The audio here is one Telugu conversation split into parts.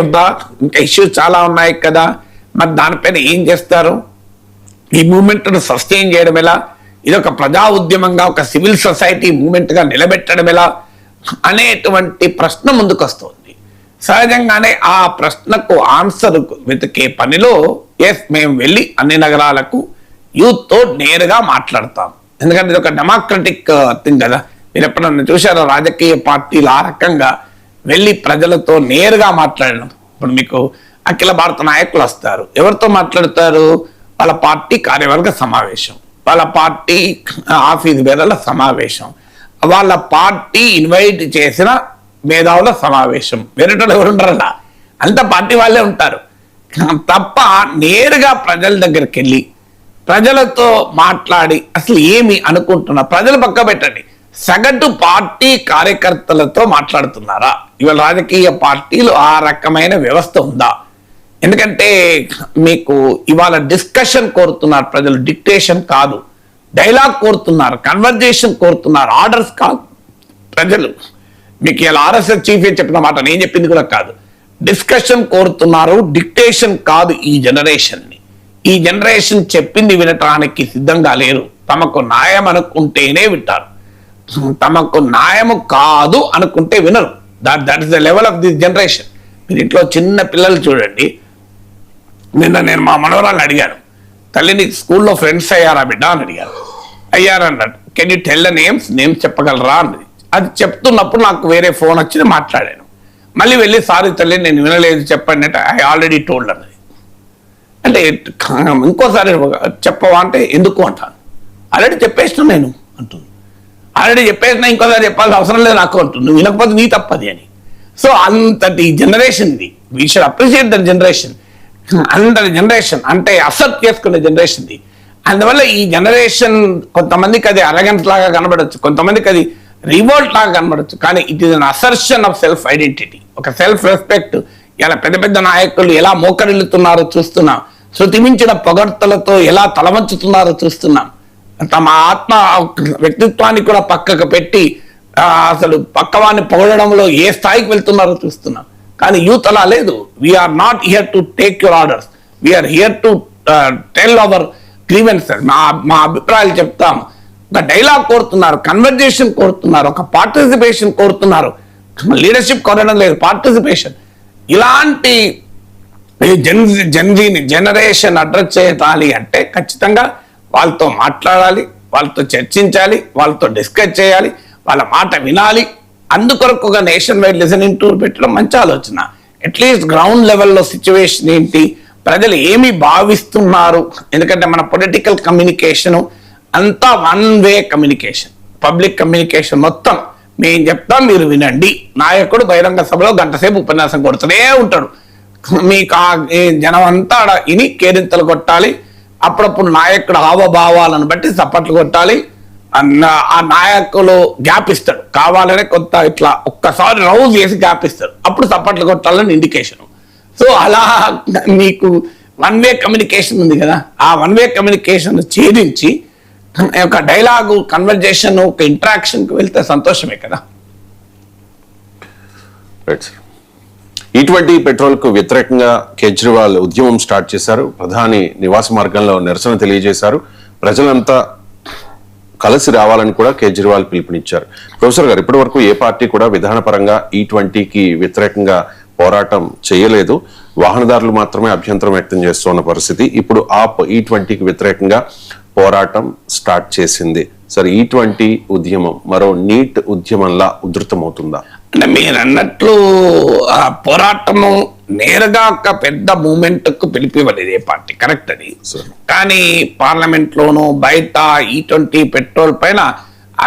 ఉందా? ఇంకా ఇష్యూస్ చాలా ఉన్నాయి కదా, మరి దానిపైన ఏం చేస్తారు? ఈ మూమెంట్ను సస్టైన్ చేయడం ఎలా? ఇది ఒక ప్రజా ఉద్యమంగా, ఒక సివిల్ సొసైటీ మూమెంట్గా నిలబెట్టడం ఎలా అనేటువంటి ప్రశ్న ముందుకు వస్తుంది. సహజంగానే ఆ ప్రశ్నకు ఆన్సర్ వెతికే పనిలో మేము వెళ్ళి అన్ని నగరాలకు యూత్తో నేరుగా మాట్లాడతాం. ఎందుకంటే ఇది ఒక డెమోక్రటిక్ థింగ్ కదా. మీరు ఎప్పుడన్నా చూసారో రాజకీయ పార్టీలు ఆ రకంగా వెళ్ళి ప్రజలతో నేరుగా మాట్లాడడం? ఇప్పుడు మీకు అఖిల భారత నాయకులు వస్తారు, ఎవరితో మాట్లాడతారు? వాళ్ళ పార్టీ కార్యవర్గ సమావేశం, వాళ్ళ పార్టీ ఆఫీస్ బేరల సమావేశం, వాళ్ళ పార్టీ ఇన్వైట్ చేసిన మేధావుల సమావేశం. వేరేటోళ్ళు ఎవరు ఉండరలా, అంత పార్టీ వాళ్ళే ఉంటారు తప్ప నేరుగా ప్రజల దగ్గరికి వెళ్ళి ప్రజలతో మాట్లాడి అసలు ఏమి అనుకుంటున్నారు ప్రజలు పక్క పెట్టండి, సగటు పార్టీ కార్యకర్తలతో మాట్లాడుతున్నారా? ఇవాళ రాజకీయ పార్టీలు ఆ రకమైన వ్యవస్థ ఉందా? ఎందుకంటే మీకు ఇవాళ డిస్కషన్ కోరుతున్నారు ప్రజలు, డిక్టేషన్ కాదు. డైలాగ్ కోరుతున్నారు, కన్వర్జేషన్ కోరుతున్నారు, ఆర్డర్స్ కాదు ప్రజలు. మీకు ఇలా ఆర్ఎస్ఎస్ చీఫ్ చెప్పిన మాట నేను చెప్పింది కూడా కాదు. డిస్కషన్ కోరుతున్నారు, డిక్టేషన్ కాదు. ఈ జనరేషన్ చెప్పింది వినటానికి సిద్ధంగా లేరు. తమకు న్యాయం అనుకుంటేనే వింటారు, తమకు న్యాయము కాదు అనుకుంటే వినరు. That is the level of this generation. మీరు ఇంట్లో చిన్న పిల్లలు చూడండి. నిన్న నేను మా మనవరాలను అడిగాను, తల్లిని స్కూల్లో ఫ్రెండ్స్ అయ్యారా బిడ్డ అని అడిగాను. అయ్యారన్నాడు. Can you tell the names చెప్పగలరా అన్నది. అది చెప్తున్నప్పుడు నాకు వేరే ఫోన్ వచ్చి మాట్లాడాను. మళ్ళీ వెళ్ళి సారీ తల్లి నేను వినలేదు చెప్పండి అంటే ఐ ఆల్రెడీ టోల్డ్ అన్నది. అంటే ఇంకోసారి చెప్పవా అంటే ఎందుకు అంటాను. ఆల్రెడీ చెప్పేసిన నేను అంటుంది. ఆల్రెడీ చెప్పేసిన ఇంకోసారి చెప్పాల్సిన అవసరం లేదు నాకు అంటుంది. నువ్వు వినకపోతే నీ తప్పది అని. సో అంతటి జనరేషన్ ఇది. We should appreciate the generation. అందరి జనరేషన్ అంటే అసెప్ట్ చేసుకునే జనరేషన్ ఇది. అందువల్ల ఈ జనరేషన్ కొంతమందికి అది అరగెన్స్ లాగా కనబడచ్చు, కొంతమందికి అది రివోల్ట్ లాగా కనబడచ్చు. కానీ it is an assertion of self identity, ఒక సెల్ఫ్ రెస్పెక్ట్. ఇలా పెద్ద పెద్ద నాయకులు ఎలా మోకరిల్లుతున్నారో చూస్తున్నాం, శృతిమించిన పొగడ్తలతో ఎలా తలవంచుతున్నారో చూస్తున్నాం. తమ ఆత్మ వ్యక్తిత్వాన్ని కూడా పక్కకు పెట్టి అసలు పక్కవాన్ని పొగడడంలో ఏ స్థాయికి వెళ్తున్నారో చూస్తున్నాం. కానీ యూత్ అలా లేదు. We're not here to take your orders, we're here to tell our grievances. మా అభిప్రాయాలు చెప్తాము. ఒక డైలాగ్ కోరుతున్నారు, కన్వర్జేషన్ కోరుతున్నారు, ఒక పార్టిసిపేషన్ కోరుతున్నారు. లీడర్షిప్ కోరడం లేదు, పార్టిసిపేషన్. ఇలాంటి జనరేషన్ అడ్రస్ చేయాలి అంటే ఖచ్చితంగా వాళ్ళతో మాట్లాడాలి, వాళ్ళతో చర్చించాలి, వాళ్ళతో డిస్కస్ చేయాలి, వాళ్ళ మాట వినాలి. అందుకొరకు ఒక నేషన్ వైడ్ లిసనింగ్ టూర్ పెట్టడం మంచి ఆలోచన. అట్లీస్ట్ గ్రౌండ్ లెవెల్లో సిచ్యువేషన్ ఏంటి, ప్రజలు ఏమి భావిస్తున్నారు. ఎందుకంటే మన పొలిటికల్ కమ్యూనికేషన్ అంతా one way communication, public communication మొత్తం. మేము చెప్తాం మీరు వినండి. నాయకుడు బహిరంగ సభలో గంట సేపు ఉపన్యాసం కొడుతూనే ఉంటాడు. మీకు ఆ జనం అంతా ఇని కేరింతలు కొట్టాలి. అప్పుడప్పుడు నాయకుడు హావభావాలను బట్టి చప్పట్లు కొట్టాలి. ఆ నాయకులు గ్యాప్ ఇస్తాడు, కావాలనే కొంత ఇట్లా ఒక్కసారి రౌజ్ చేసి గ్యాప్ ఇస్తాడు, అప్పుడు చప్పట్లు కొట్టాలని ఇండికేషన్. సో అలా మీకు వన్ వే కమ్యూనికేషన్ ఉంది కదా, ఆ వన్ వే కమ్యూనికేషన్ ఛేదించి ఒక డైలాగు, కన్వర్జేషన్, ఒక ఇంటరాక్షన్కి వెళ్తే సంతోషమే కదా. E20 పెట్రోల్ కు వ్యతిరేకంగా కేజ్రీవాల్ ఉద్యమం స్టార్ట్ చేశారు. ప్రధాని నివాస మార్గంలో నిరసన తెలియజేశారు. ప్రజలంతా కలిసి రావాలని కూడా కేజ్రీవాల్ పిలుపునిచ్చారు. ప్రొఫెసర్ గారు, ఇప్పటి వరకు ఏ పార్టీ కూడా విధానపరంగా E20కి వ్యతిరేకంగా పోరాటం చేయలేదు. వాహనదారులు మాత్రమే అభ్యంతరం వ్యక్తం చేస్తున్న పరిస్థితి. ఇప్పుడు ఆప్ E20కి వ్యతిరేకంగా పోరాటం స్టార్ట్ చేసింది. సరే, E20 ఉద్యమం మరో నీట్ ఉద్యమంలా ఉధృతమవుతుందా? అంటే మీరు అన్నట్లు ఆ పోరాటము నేరుగా ఒక పెద్ద మూమెంట్ కు పిలిపివ్వలేదు ఏ పార్టీ, కరెక్ట్ అది. కానీ పార్లమెంట్ లోను బయట E20 పెట్రోల్ పైన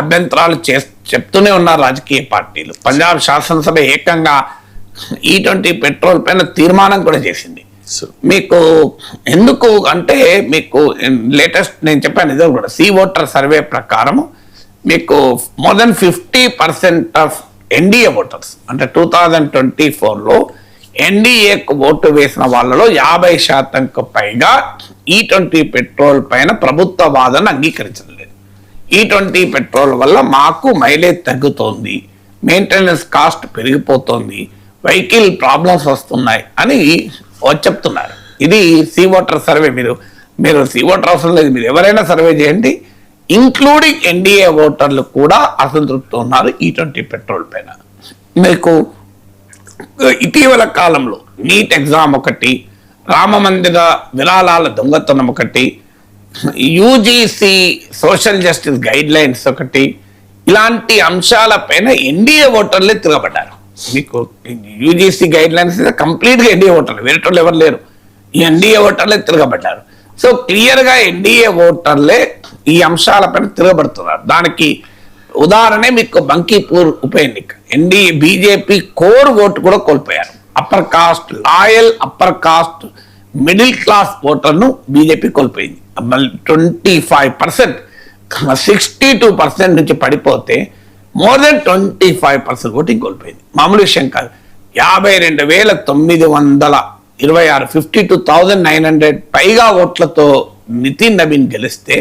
అభ్యంతరాలు చెప్తూనే ఉన్నారు రాజకీయ పార్టీలు. పంజాబ్ శాసనసభ ఏకంగా E20 పెట్రోల్ పైన తీర్మానం కూడా చేసింది. మీకు ఎందుకు అంటే మీకు లేటెస్ట్ నేను చెప్పాను ఇది కూడా, సీ ఓటర్ సర్వే ప్రకారము మీకు more than 50% of NDA voters అంటే 2024లో ఎన్డీఏకు ఓటు వేసిన వాళ్ళలో 50% పైగా E20 పెట్రోల్ పైన ప్రభుత్వ వాదన అంగీకరించడం లేదు. E20 పెట్రోల్ వల్ల మాకు మైలేజ్ తగ్గుతోంది, మెయింటెనెన్స్ కాస్ట్ పెరిగిపోతుంది, వెహికల్ ప్రాబ్లమ్స్ వస్తున్నాయి అని చెప్తున్నారు. ఇది సీ ఓటర్ సర్వే. మీరు సీ ఓటర్ అవసరం లేదు, మీరు ఎవరైనా సర్వే చేయండి, ఇంక్లూడింగ్ ఎన్డీఏ ఓటర్లు కూడా అసంతృప్తి ఉన్నారు E20 పెట్రోల్ పైన. మీకు ఇటీవల కాలంలో నీట్ ఎగ్జామ్ ఒకటి, రామ మందిర విరాళాల దొంగతనం ఒకటి, UGC social justice guide lines ఒకటి, ఇలాంటి అంశాలపైన ఎన్డీఏ ఓటర్లే తిరగబడ్డారు. మీకు యూజీసీ గైడ్ లైన్స్ కంప్లీట్గా ఎన్డీఏ ఓటర్లు, వేరేటోళ్ళు ఎవరు లేరు, ఈ ఎన్డీఏ ఓటర్లే తిరగబడ్డారు. సో క్లియర్గా ఎన్డీఏ ఓటర్లే ఈ అంశాలపైన తిరగబడుతున్నారు. దానికి ఉదాహరణ మీకు బంకీపూర్ ఉప ఎన్నిక, బీజేపీ కోర్ ఓటు కూడా కోల్పోయారు. Upper caste, loyal upper caste middle class ఓటర్ను బీజేపీ కోల్పోయింది. 25%, 62% నుంచి పడిపోతే మోర్ దెన్ 25% ఓటింగ్ కోల్పోయింది. మామూలు విషయం కాదు. 52,926, 52,900 పైగా ఓట్లతో నితిన్ నవీన్ గెలిస్తే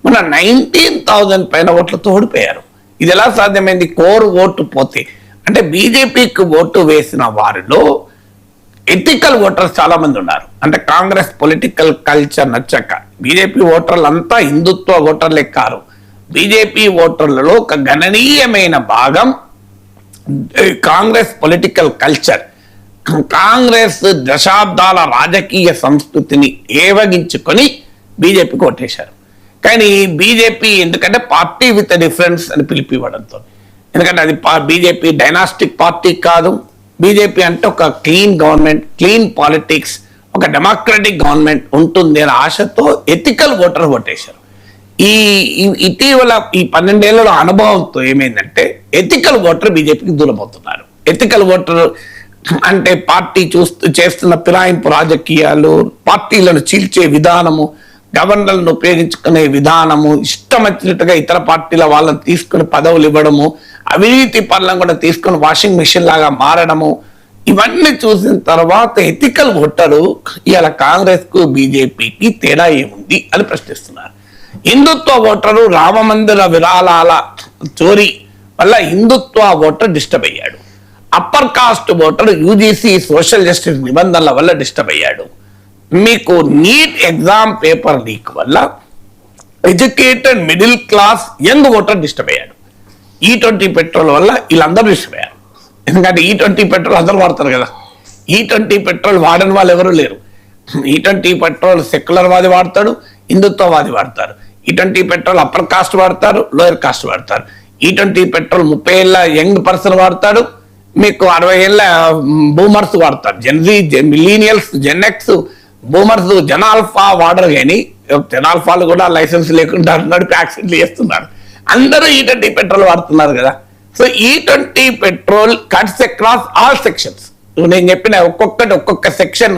మన 19,000 పైన ఓట్లతో ఓడిపోయారు. ఇది ఎలా సాధ్యమైంది? కోర్ ఓటు పోతే. అంటే బీజేపీకి ఓటు వేసిన వారిలో ఎథికల్ ఓటర్స్ చాలా మంది ఉన్నారు. అంటే కాంగ్రెస్ పొలిటికల్ కల్చర్ నచ్చక బీజేపీ ఓటర్లు అంతా హిందుత్వ ఓటర్లే కారు. బీజేపీ ఓటర్లలో ఒక గణనీయమైన భాగం కాంగ్రెస్ పొలిటికల్ కల్చర్, కాంగ్రెస్ దశాబ్దాల రాజకీయ సంస్కృతిని ఏవగించుకొని బీజేపీకి ఓటేశారు. కానీ బీజేపీ ఎందుకంటే పార్టీ విత్ డిఫరెన్స్ అని పిలిపివ్వడంతో, ఎందుకంటే అది బీజేపీ డైనాస్టిక్ పార్టీ కాదు. బీజేపీ అంటే ఒక క్లీన్ గవర్నమెంట్, క్లీన్ పాలిటిక్స్, ఒక డెమోక్రటిక్ గవర్నమెంట్ ఉంటుంది అనే ఆశతో ఎథికల్ ఓటర్ ఓటేశారు. ఇటీవల ఈ 12 ఏళ్ల అనుభవంతో ఏమైందంటే ఎథికల్ ఓటర్ బీజేపీకి దూరమవుతున్నారు. ఎథికల్ ఓటర్ అంటే పార్టీ చేస్తున్న ఫిరాయింపు రాజకీయాలు, పార్టీలను చీల్చే విధానము, గవర్నర్లను ఉపయోగించుకునే విధానము, ఇష్టం వచ్చినట్టుగా ఇతర పార్టీల వాళ్ళని తీసుకుని పదవులు ఇవ్వడము, అవినీతి పనులను కూడా తీసుకుని వాషింగ్ మిషన్ లాగా మారడము, ఇవన్నీ చూసిన తర్వాత ఎథికల్ ఓటరు ఇవాళ కాంగ్రెస్ కు బీజేపీకి తేడా ఏముంది అని ప్రశ్నిస్తున్నారు. హిందుత్వ ఓటరు రామ మందిర విరాళాల చోరీ వల్ల హిందుత్వ ఓటర్ డిస్టర్బ్ అయ్యాడు. Upper caste voter UGC social justice నిబంధనల వల్ల డిస్టర్బ్ అయ్యాడు. మీకు నీట్ ఎగ్జామ్ పేపర్ లీక్ వల్ల educated middle class young voter disturb అయ్యాడు. E20 పెట్రోల్ వల్ల వీళ్ళందరూ డిస్టర్బ్ అయ్యారు. ఎందుకంటే E20 పెట్రోల్ అందరూ వాడతారు కదా. E20 పెట్రోల్ వాడని వాళ్ళు ఎవరు లేరు. E20 పెట్రోల్ సెక్యులర్ వాది వాడతాడు, హిందుత్వవాది వాడతారు. E20 పెట్రోల్ అప్పర్ కాస్ట్ వాడతారు, లోయర్ కాస్ట్ వాడతారు. E20 పెట్రోల్ 30 ఏళ్ళ యంగ్ పర్సన్ వాడతాడు, మీకు 60 ఏళ్ళ బూమర్స్ వాడతారు. జెన్జీ, మిలీనియల్స్, జెన్ఎక్స్, బూమర్స్, జనాల్ఫా వాడరు. కానీ జనాల్ఫాలు కూడా లైసెన్స్ లేకుండా నడిపి యాక్సిడెంట్లు చేస్తున్నారు. అందరూ E20 పెట్రోల్ వాడుతున్నారు కదా. So E20 petrol cuts across all sections. నేను చెప్పిన ఒక్కొక్క సెక్షన్,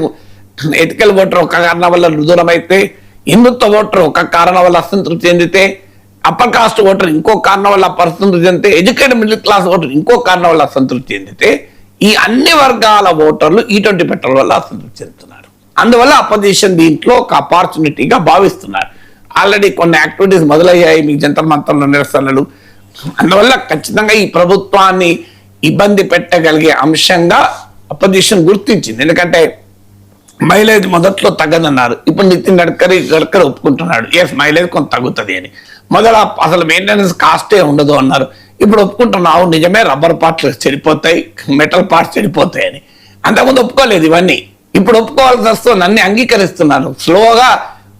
ఎథికల్ ఓటర్ ఒక కారణం వల్ల దూరం అయితే, హిందుత్వ ఓటర్ ఒక కారణం వల్ల అసంతృప్తి చెందితే, అప్పర్ కాస్ట్ ఓటర్ ఇంకో కారణం వల్ల అసంతృప్తి చెందితే, ఎడ్యుకేటెడ్ మిడిల్ క్లాస్ ఓటర్ ఇంకో కారణం వల్ల అసంతృప్తి చెందితే, ఈ అన్ని వర్గాల ఓటర్లు E20 పెట్రోల్ వల్ల అసంతృప్తి చెందుతున్నారు. అందువల్ల అపోజిషన్ దీంట్లో ఒక ఆపర్చునిటీగా భావిస్తున్నారు. ఆల్రెడీ కొన్ని యాక్టివిటీస్ మొదలయ్యాయి, మీకు జంతర్ మంతర్ల నిరసనలు. అందువల్ల ఖచ్చితంగా ఈ ప్రభుత్వాన్ని ఇబ్బంది పెట్టగలిగే అంశంగా అపోజిషన్ గుర్తించింది. ఎందుకంటే మైలేజ్ మొదట్లో తగ్గదన్నారు, ఇప్పుడు నితిన్ గడ్కరీ ఒప్పుకుంటున్నాడు, ఎస్ మైలేజ్ కొంత తగ్గుతుంది అని. అసలు మెయింటెనెన్స్ కాస్టే ఉండదు అన్నారు, ఇప్పుడు ఒప్పుకుంటున్నావు నిజమే, రబ్బర్ పార్ట్స్ చెడిపోతాయి, మెటల్ పార్ట్స్ చెడిపోతాయి అని. అంతకుముందు ఒప్పుకోలేదు ఇవన్నీ, ఇప్పుడు ఒప్పుకోవాల్సి వస్తుంది. అన్ని అంగీకరిస్తున్నారు, స్లోగా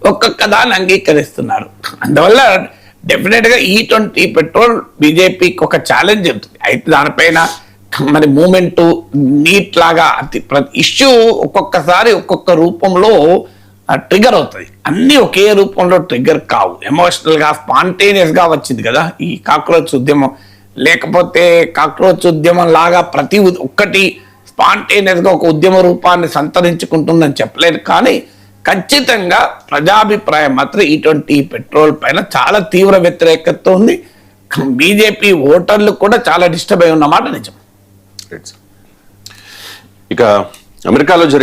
ఒక్కొక్క దాన్ని అంగీకరిస్తున్నారు. అందువల్ల డెఫినెట్ గా E20 పెట్రోల్ బీజేపీకి ఒక ఛాలెంజ్ ఉంటుంది. అయితే దానిపైన మరి మూమెంట్ నీట్ లాగా ఇష్యూ ఒక్కొక్కసారి ఒక్కొక్క రూపంలో ట్రిగర్ అవుతుంది. అన్ని ఒకే రూపంలో ట్రిగర్ కావు, ఎమోషనల్ గా స్పాంటేనియస్ గా వచ్చింది కదా ఈ కాక్రోచ్ ఉద్యమం. లేకపోతే కాక్రోచ్ ఉద్యమం లాగా ప్రతి ఒక్కటి స్పాంటేనియస్ గా ఒక ఉద్యమ రూపాన్ని సంతరించుకుంటుందని చెప్పలేదు. కానీ ఖచ్చితంగా ప్రజాభిప్రాయం మాత్రం E20 పెట్రోల్ పైన చాలా తీవ్ర వ్యతిరేకత ఉంది. బీజేపీ ఓటర్లు కూడా చాలా డిస్టర్బ్ అయి ఉన్నమాట నిజం. ఇక అమెరికాలో